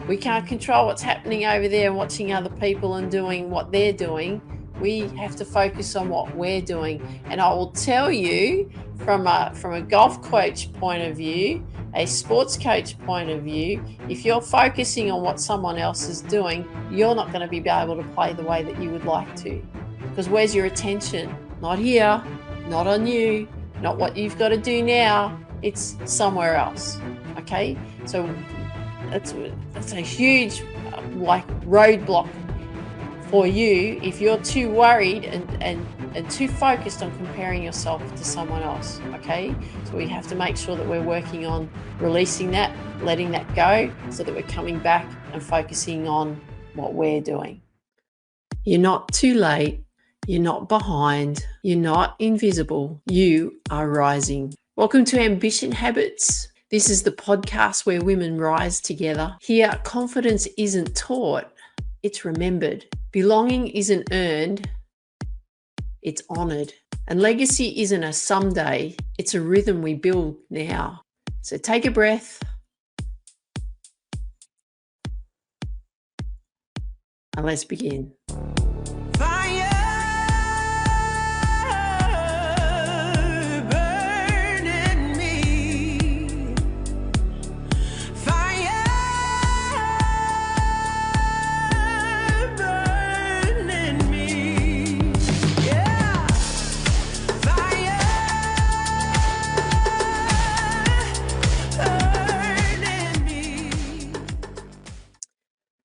We can't control what's happening over there and watching other people and doing what they're doing. We have to focus on what we're doing. And I will tell you from a golf coach point of view, a sports coach point of view, if you're focusing on what someone else is doing, you're not going to be able to play the way that you would like to. Because where's your attention? Not here, not on you, not what you've got to do now. It's somewhere else. Okay? So it's a huge roadblock for you if you're too worried and too focused on comparing yourself to someone else. Okay, so we have to make sure that we're working on releasing that, letting that go, so that we're coming back and focusing on what we're doing. You're not too late. You're not behind. You're not invisible. You are rising. Welcome to Ambition Habits. This is the podcast where women rise together. Here, confidence isn't taught, it's remembered. Belonging isn't earned, it's honoured. And legacy isn't a someday, it's a rhythm we build now. So take a breath and let's begin.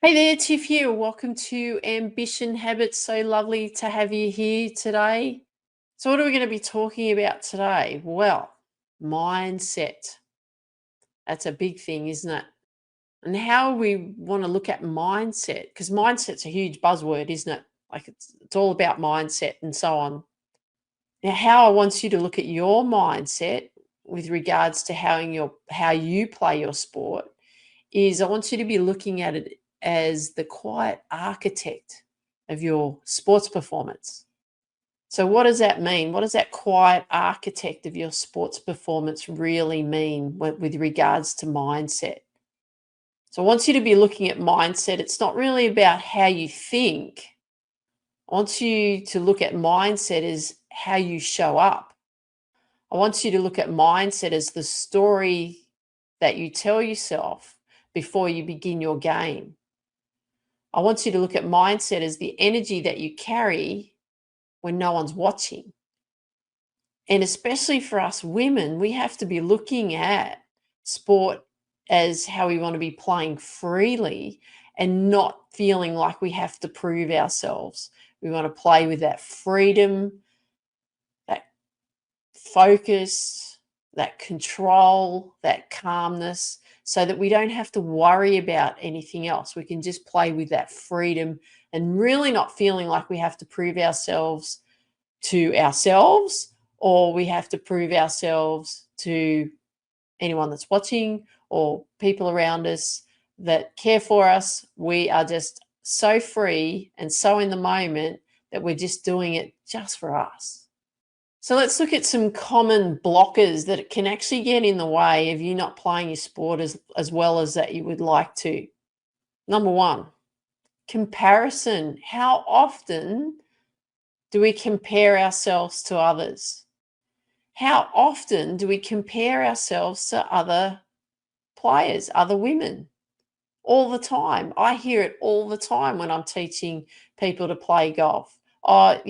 Hey there, Tiff here. Welcome to Ambition Habits. So lovely to have you here today. So, what are we going to be talking about today? Well, mindset. That's a big thing, isn't it? And how we want to look at mindset, because mindset's a huge buzzword, isn't it? Like it's all about mindset and so on. Now, how I want you to look at your mindset with regards to how you play your sport is I want you to be looking at it as the quiet architect of your sports performance. So what does that mean? What does that quiet architect of your sports performance really mean with regards to mindset? So I want you to be looking at mindset. It's not really about how you think. I want you to look at mindset as how you show up. I want you to look at mindset as the story that you tell yourself before you begin your game. I want you to look at mindset as the energy that you carry when no one's watching. And especially for us women, we have to be looking at sport as how we want to be playing freely and not feeling like we have to prove ourselves. We want to play with that freedom, that focus, that control, that calmness, so that we don't have to worry about anything else. We can just play with that freedom and really not feeling like we have to prove ourselves to ourselves or we have to prove ourselves to anyone that's watching or people around us that care for us. We are just so free and so in the moment that we're just doing it just for us. So let's look at some common blockers that can actually get in the way of you not playing your sport as well as that you would like to. Number one, comparison. How often do we compare ourselves to others? How often do we compare ourselves to other players, other women? All the time. I hear it all the time when I'm teaching people to play golf. I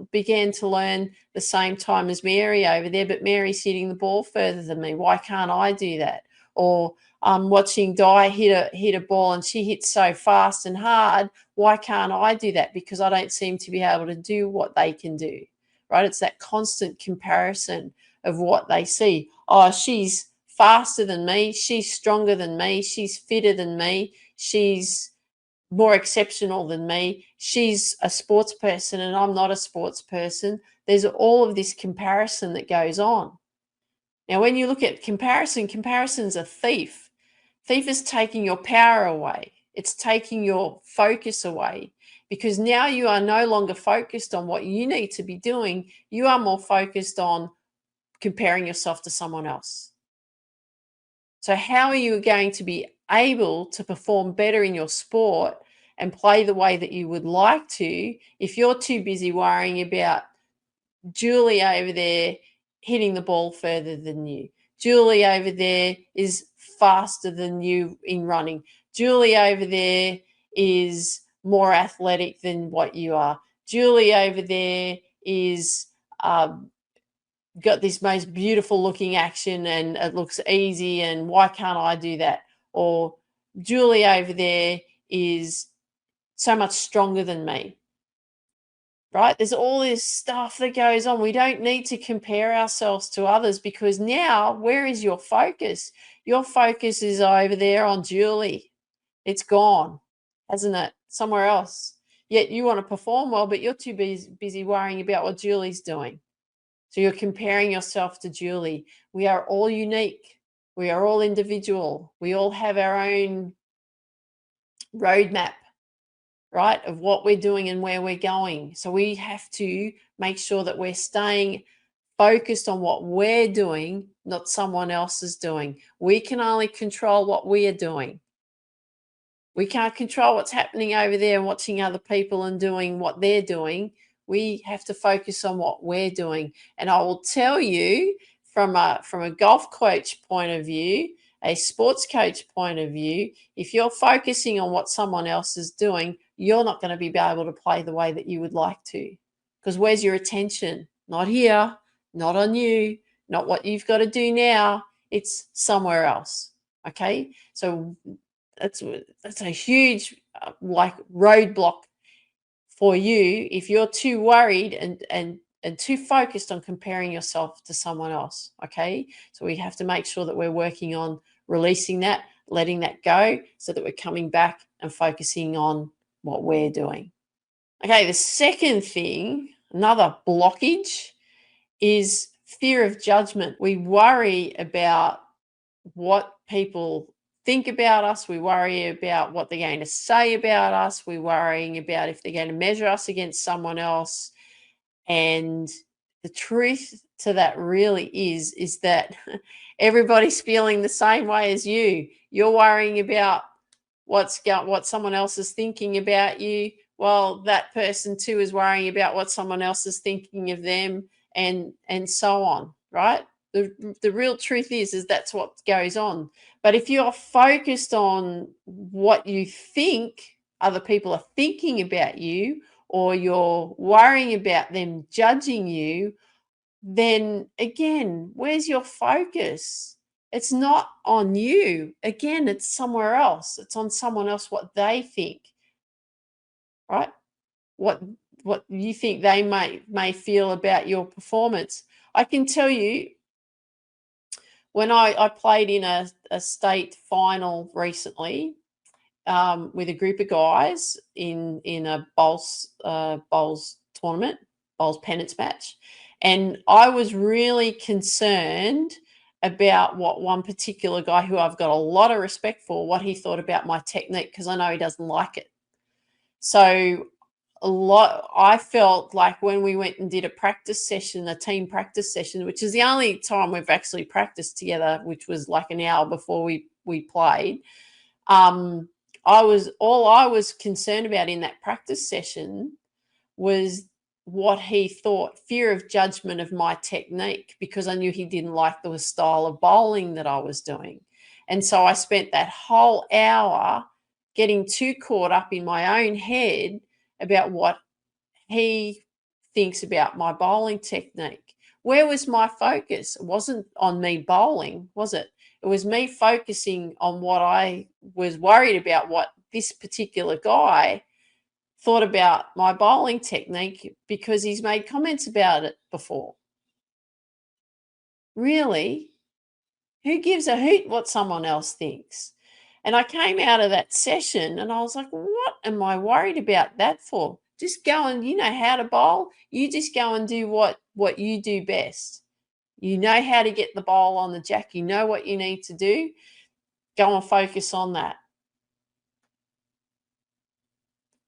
began to learn the same time as Mary over there, but Mary's hitting the ball further than me. Why can't I do that? Or I'm watching Di hit a ball and she hits so fast and hard. Why can't I do that? Because I don't seem to be able to do what they can do, right? It's that constant comparison of what they see. Oh, she's faster than me. She's stronger than me. She's fitter than me. She's more exceptional than me. She's a sports person and I'm not a sports person. There's all of this comparison that goes on. Now, when you look at comparison's a thief. Thief is taking your power away. It's taking your focus away because now you are no longer focused on what you need to be doing. You are more focused on comparing yourself to someone else. So how are you going to be able to perform better in your sport and play the way that you would like to if you're too busy worrying about Julie over there hitting the ball further than you. Julie over there is faster than you in running. Julie over there is more athletic than what you are. Julie over there is got this most beautiful looking action and it looks easy, and why can't I do that? Or Julie over there is so much stronger than me. Right? There's all this stuff that goes on. We don't need to compare ourselves to others, because now where is your focus? Your focus is over there on Julie. It's gone, hasn't it? Somewhere else. Yet you want to perform well, but you're too busy worrying about what Julie's doing. So you're comparing yourself to Julie. We are all unique. We are all individual. We all have our own roadmap, right, of what we're doing and where we're going. So we have to make sure that we're staying focused on what we're doing, not someone else is doing. We can only control what we are doing. We can't control what's happening over there and watching other people and doing what they're doing. We have to focus on what we're doing. And I will tell you, from a golf coach point of view, a sports coach point of view, if you're focusing on what someone else is doing, you're not going to be able to play the way that you would like to. Because where's your attention? Not here, not on you, not what you've got to do now. It's somewhere else. Okay. So that's a huge like roadblock for you if you're too worried and too focused on comparing yourself to someone else. Okay. So we have to make sure that we're working on releasing that, letting that go, so that we're coming back and focusing on what we're doing. Okay. The second thing, another blockage, is fear of judgment. We worry about what people think about us. We worry about what they're going to say about us. We're worrying about if they're going to measure us against someone else. And the truth to that really is that everybody's feeling the same way as you. You're worrying about what someone else is thinking about you. Well, that person too is worrying about what someone else is thinking of them, and so on, right? The real truth is that's what goes on. But if you're focused on what you think other people are thinking about you, or you're worrying about them judging you, then again, where's your focus? It's not on you. Again, it's somewhere else. It's on someone else, what they think, right? What what you think they may feel about your performance. I can tell you, when I played in a state final recently, with a group of guys in a bowls tournament, bowls pennants match, and I was really concerned about what one particular guy, who I've got a lot of respect for, what he thought about my technique, because I know he doesn't like it. So I felt like when we went and did a practice session, a team practice session, which is the only time we've actually practiced together, which was like an hour before we played. All I was concerned about in that practice session was what he thought, fear of judgment of my technique, because I knew he didn't like the style of bowling that I was doing. And so I spent that whole hour getting too caught up in my own head about what he thinks about my bowling technique. Where was my focus? It wasn't on me bowling, was it? It was me focusing on what I was worried about, what this particular guy thought about my bowling technique, because he's made comments about it before. Really? Who gives a hoot what someone else thinks? And I came out of that session and I was like, what am I worried about that for? Just go and, you know how to bowl. You just go and do what you do best. You know how to get the bowl on the jack. You know what you need to do. Go and focus on that.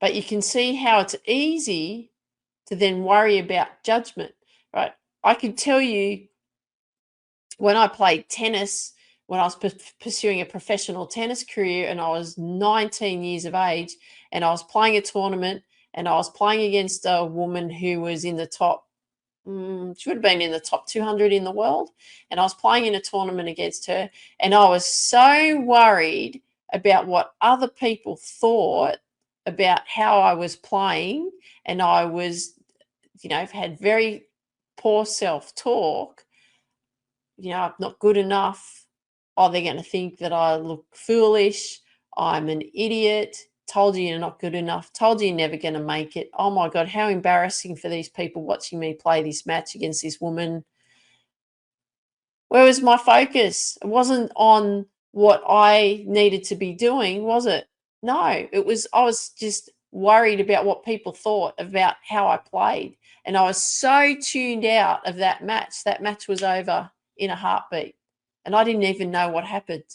But you can see how it's easy to then worry about judgment, right? I can tell you, when I played tennis when I was pursuing a professional tennis career, and I was 19 years of age, and I was playing a tournament, and I was playing against a woman who was in the top, she would have been in the top 200 in the world. And I was playing in a tournament against her, and I was so worried about what other people thought about how I was playing. And I was, had very poor self talk. I'm not good enough. Oh, they're going to think that I look foolish. I'm an idiot. Told you you're not good enough. Told you you're never going to make it. Oh my God, how embarrassing for these people watching me play this match against this woman. Where was my focus? It wasn't on what I needed to be doing, was it? No, I was just worried about what people thought about how I played. And I was so tuned out of that match. That match was over in a heartbeat. And I didn't even know what happened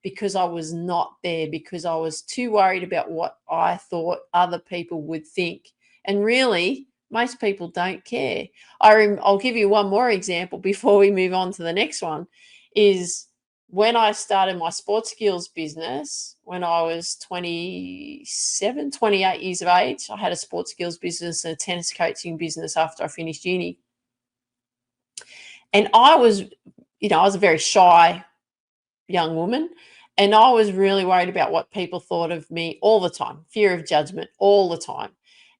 because I was not there, because I was too worried about what I thought other people would think. And really, most people don't care. I'll give you one more example before we move on to the next one. Is when I started my sports skills business when I was 27, 28 years of age. I had a sports skills business and a tennis coaching business after I finished uni. And I was a very shy young woman, and I was really worried about what people thought of me all the time, fear of judgment all the time.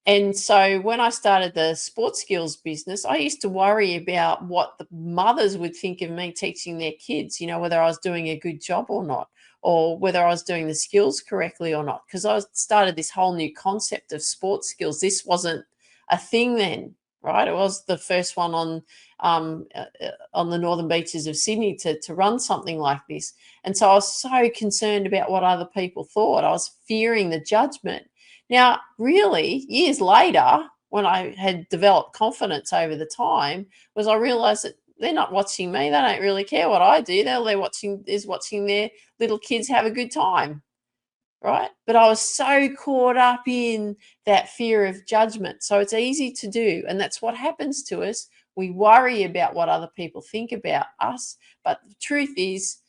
And so when I started the sports skills business, I used to worry about what the mothers would think of me teaching their kids, whether I was doing a good job or not, or whether I was doing the skills correctly or not. Because I started this whole new concept of sports skills. This wasn't a thing then, right? It was the first one on the northern beaches of Sydney to run something like this. And so I was so concerned about what other people thought. I was fearing the judgment. Now, really, years later, when I had developed confidence over the time, was I realized that they're not watching me. They don't really care what I do. All they're watching is watching their little kids have a good time, right? But I was so caught up in that fear of judgment. So it's easy to do. And that's what happens to us. We worry about what other people think about us. But the truth is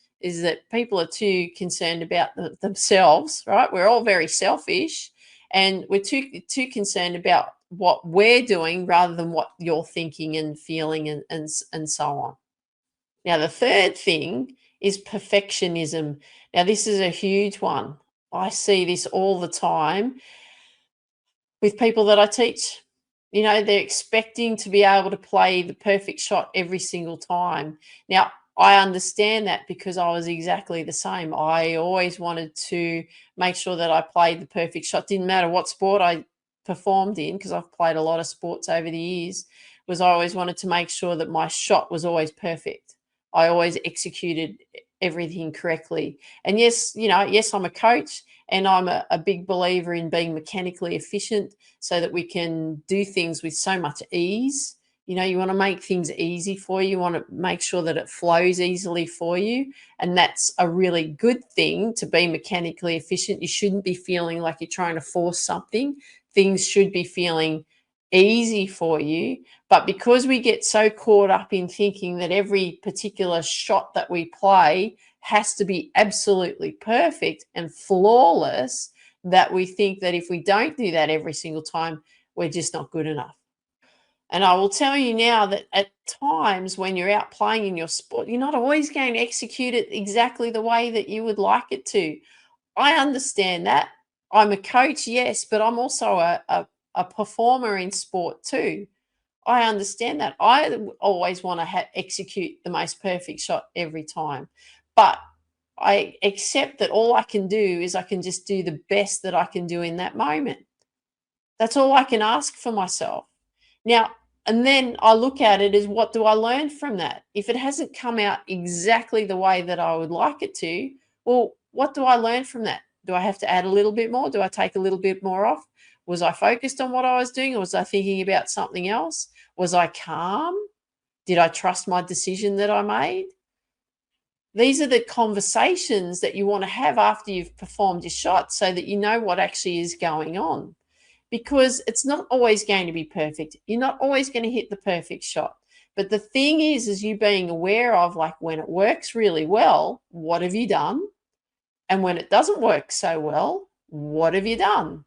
that people are too concerned about themselves, right? We're all very selfish, and we're too concerned about what we're doing rather than what you're thinking and feeling and so on. Now, the third thing is perfectionism. Now, this is a huge one. I see this all the time with people that I teach. They're expecting to be able to play the perfect shot every single time. Now, I understand that because I was exactly the same. I always wanted to make sure that I played the perfect shot. Didn't matter what sport I performed in, because I've played a lot of sports over the years, was I always wanted to make sure that my shot was always perfect. I always executed everything correctly. And yes, I'm a coach, and I'm a big believer in being mechanically efficient so that we can do things with so much ease. You want to make things easy for you. You want to make sure that it flows easily for you. And that's a really good thing, to be mechanically efficient. You shouldn't be feeling like you're trying to force something. Things should be feeling easy for you. But because we get so caught up in thinking that every particular shot that we play has to be absolutely perfect and flawless, that we think that if we don't do that every single time, we're just not good enough. And I will tell you now that at times when you're out playing in your sport, you're not always going to execute it exactly the way that you would like it to. I understand that. I'm a coach, yes, but I'm also a performer in sport too. I understand that. I always want to execute the most perfect shot every time. But I accept that all I can do is I can just do the best that I can do in that moment. That's all I can ask for myself. Now, and then I look at it as, what do I learn from that? If it hasn't come out exactly the way that I would like it to, well, what do I learn from that? Do I have to add a little bit more? Do I take a little bit more off? Was I focused on what I was doing, or was I thinking about something else? Was I calm? Did I trust my decision that I made? These are the conversations that you want to have after you've performed your shot, so that you know what actually is going on. Because it's not always going to be perfect. You're not always going to hit the perfect shot. But the thing is you being aware of, like, when it works really well, what have you done? And when it doesn't work so well, what have you done?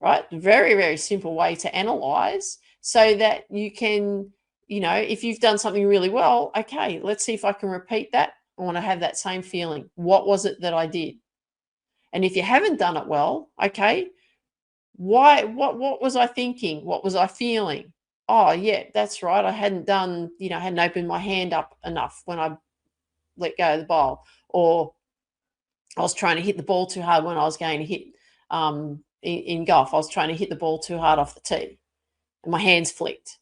Right? Very, very simple way to analyze so that you can, if you've done something really well, okay, let's see if I can repeat that. I want to have that same feeling. What was it that I did? And if you haven't done it well, okay, why, what was I thinking? What was I feeling? Oh, yeah, that's right. I hadn't done, I hadn't opened my hand up enough when I let go of the bowl, or I was trying to hit the ball too hard when I was going to hit in golf. I was trying to hit the ball too hard off the tee and my hands flicked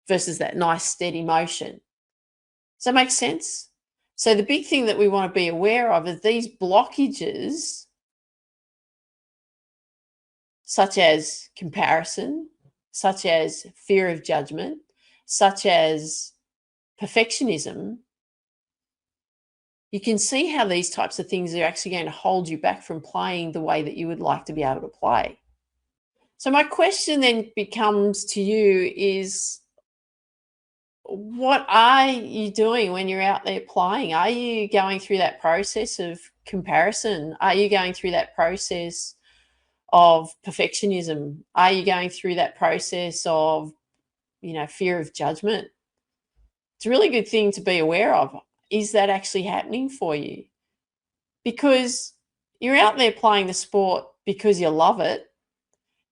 versus that nice steady motion. Does that make sense? So the big thing that we want to be aware of is these blockages, such as comparison, such as fear of judgment, such as perfectionism. You can see how these types of things are actually going to hold you back from playing the way that you would like to be able to play. So my question then becomes to you is, what are you doing when you're out there playing? Are you going through that process of comparison? Are you going through that process of perfectionism? Are you going through that process of, fear of judgment? It's a really good thing to be aware of. Is that actually happening for you? Because you're out there playing the sport because you love it.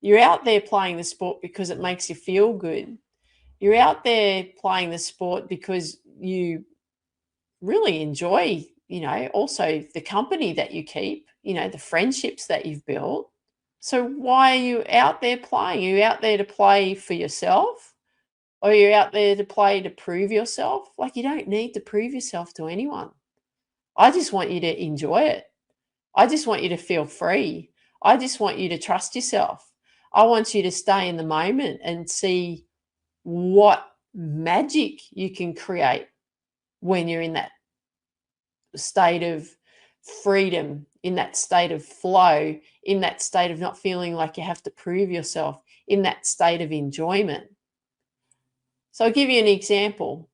You're out there playing the sport because it makes you feel good. You're out there playing the sport because you really enjoy, also the company that you keep, the friendships that you've built. So why are you out there playing? Are you out there to play for yourself? Or are you out there to play to prove yourself? Like, you don't need to prove yourself to anyone. I just want you to enjoy it. I just want you to feel free. I just want you to trust yourself. I want you to stay in the moment and see what magic you can create when you're in that state of freedom, in that state of flow, in that state of not feeling like you have to prove yourself, in that state of enjoyment. So I'll give you an example.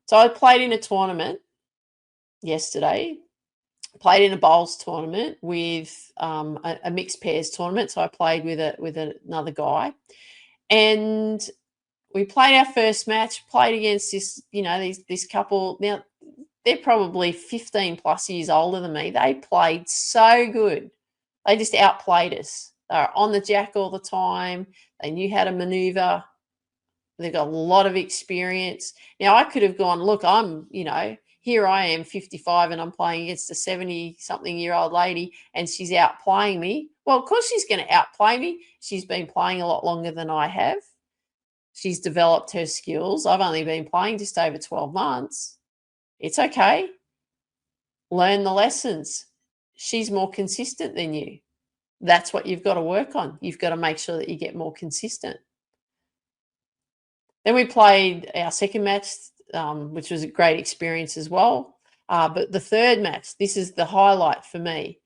So I played in a tournament yesterday, played in a bowls tournament with a mixed pairs tournament. So I played with another guy, and we played our first match. Played against this couple. Now they're probably 15 plus years older than me. They played so good. They just outplayed us. They were on the jack all the time. They knew how to maneuver. They've got a lot of experience. Now, I could have gone, look, here I am 55 and I'm playing against a 70-something-year-old lady and she's outplaying me. Well, of course she's going to outplay me. She's been playing a lot longer than I have. She's developed her skills. I've only been playing just over 12 months. It's okay. Learn the lessons. She's more consistent than you. That's what you've got to work on. You've got to make sure that you get more consistent. Then we played our second match, which was a great experience as well. But the third match, this is the highlight for me,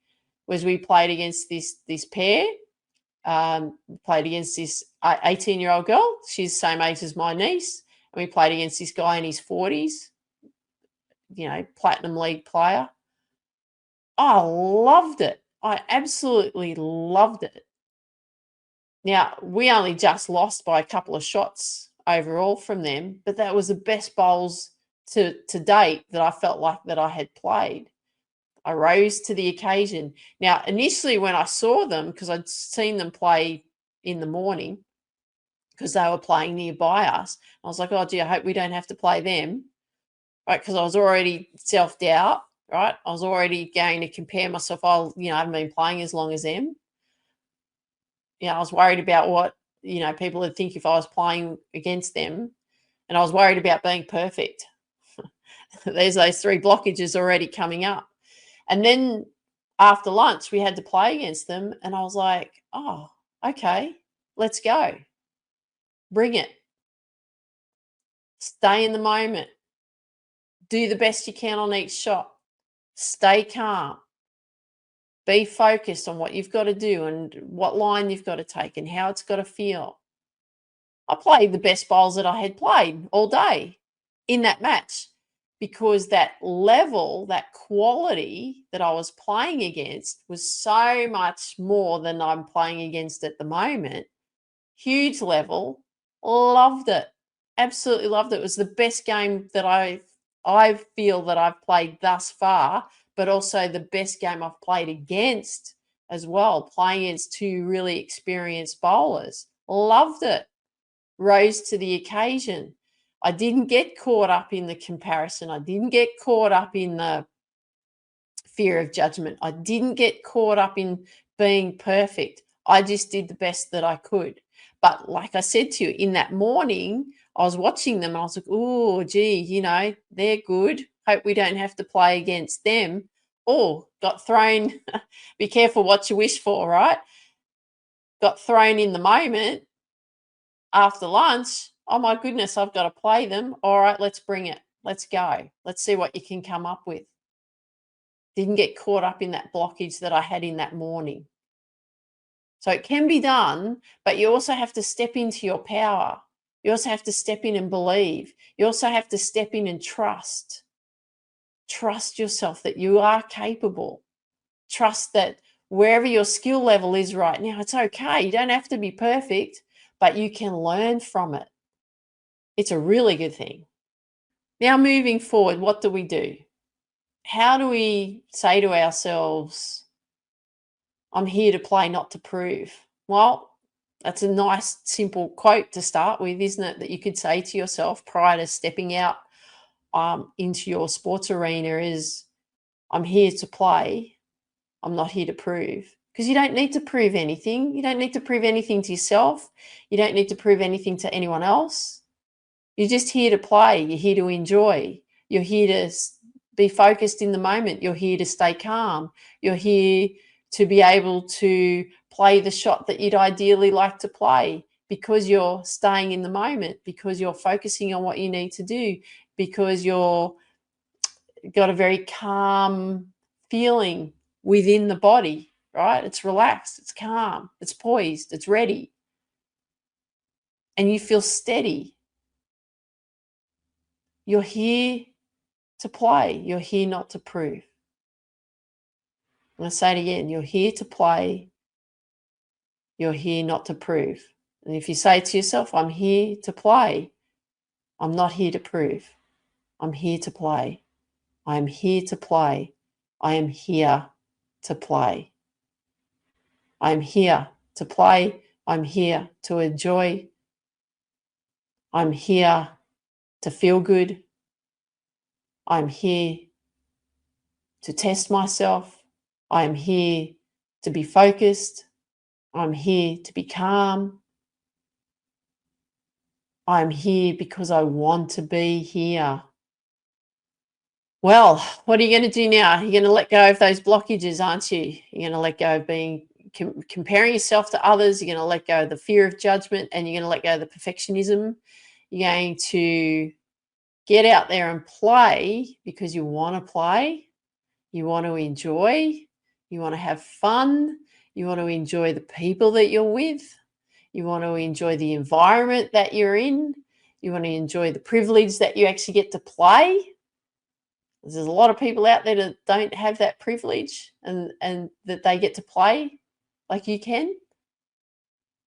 was we played against this pair. Played against this 18-year-old girl. She's the same age as my niece. And we played against this guy in his 40s, platinum league player. I loved it. I absolutely loved it. Now, we only just lost by a couple of shots overall from them, but that was the best bowls to date that I felt like that I had played. I rose to the occasion. Now, initially when I saw them, because I'd seen them play in the morning, because they were playing nearby us, I was like, oh, gee, I hope we don't have to play them, right? Because I was already self-doubt, right? I was already going to compare myself. I haven't been playing as long as them. I was worried about what, people would think if I was playing against them. And I was worried about being perfect. There's those three blockages already coming up. And then after lunch, we had to play against them. And I was like, oh, okay, let's go. Bring it. Stay in the moment. Do the best you can on each shot. Stay calm. Be focused on what you've got to do and what line you've got to take and how it's got to feel. I played the best bowls that I had played all day. in that match, because that level, that quality that I was playing against was so much more than I'm playing against at the moment. Huge level. Loved it. Absolutely loved it. It was the best game that I feel that I've played thus far, but also the best game I've played against as well, playing against two really experienced bowlers. Loved it. Rose to the occasion. I didn't get caught up in the comparison. I didn't get caught up in the fear of judgment. I didn't get caught up in being perfect. I just did the best that I could. But like I said to you, in that morning, I was watching them and I was like, oh, gee, they're good. Hope we don't have to play against them. Oh, got thrown. Be careful what you wish for, right? Got thrown in the moment after lunch. Oh my goodness, I've got to play them. All right, let's bring it. Let's go. Let's see what you can come up with. Didn't get caught up in that blockage that I had in that morning. So it can be done, but you also have to step into your power. You also have to step in and believe. You also have to step in and trust. Trust yourself that you are capable. Trust that wherever your skill level is right now, it's okay. You don't have to be perfect, but you can learn from it. It's a really good thing. Now, moving forward, what do we do? How do we say to ourselves, I'm here to play, not to prove? Well, that's a nice, simple quote to start with, isn't it? That you could say to yourself prior to stepping out into your sports arena is, I'm here to play. I'm not here to prove. Because you don't need to prove anything. You don't need to prove anything to yourself. You don't need to prove anything to anyone else. You're just here to play. You're here to enjoy. You're here to be focused in the moment. You're here to stay calm. You're here to be able to play the shot that you'd ideally like to play, because you're staying in the moment, because you're focusing on what you need to do, because you're got a very calm feeling within the body, right? It's relaxed, it's calm, it's poised, it's ready. And you feel steady. You're here to play. You're here not to prove. I'm going to say it again. You're here to play. You're here not to prove. And if you say to yourself, I'm here to play, I'm not here to prove. I'm here to play. I am here to play. I am here to play. I'm here to play. I'm here to enjoy. I'm here to feel good. I'm here to test myself. I am here to be focused. I'm here to be calm. I'm here because I want to be here. Well, what are you going to do now? You're going to let go of those blockages, aren't you? You're going to let go of being comparing yourself to others. You're going to let go of the fear of judgment, and you're going to let go of the perfectionism. You're going to get out there and play because you want to play. You want to enjoy. You want to have fun. You want to enjoy the people that you're with. You want to enjoy the environment that you're in. You want to enjoy the privilege that you actually get to play. There's a lot of people out there that don't have that privilege and that they get to play like you can.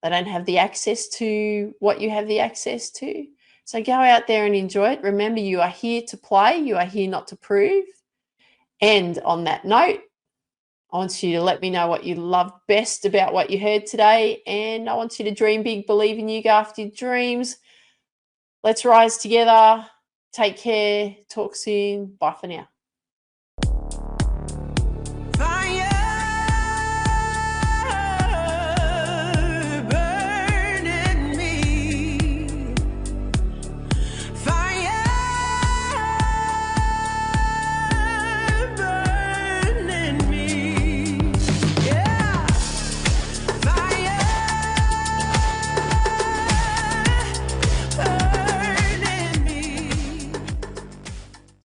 They don't have the access to what you have the access to. So go out there and enjoy it. Remember, you are here to play. You are here not to prove. And on that note, I want you to let me know what you love best about what you heard today. And I want you to dream big, believe in you, go after your dreams. Let's rise together. Take care. Talk soon. Bye for now.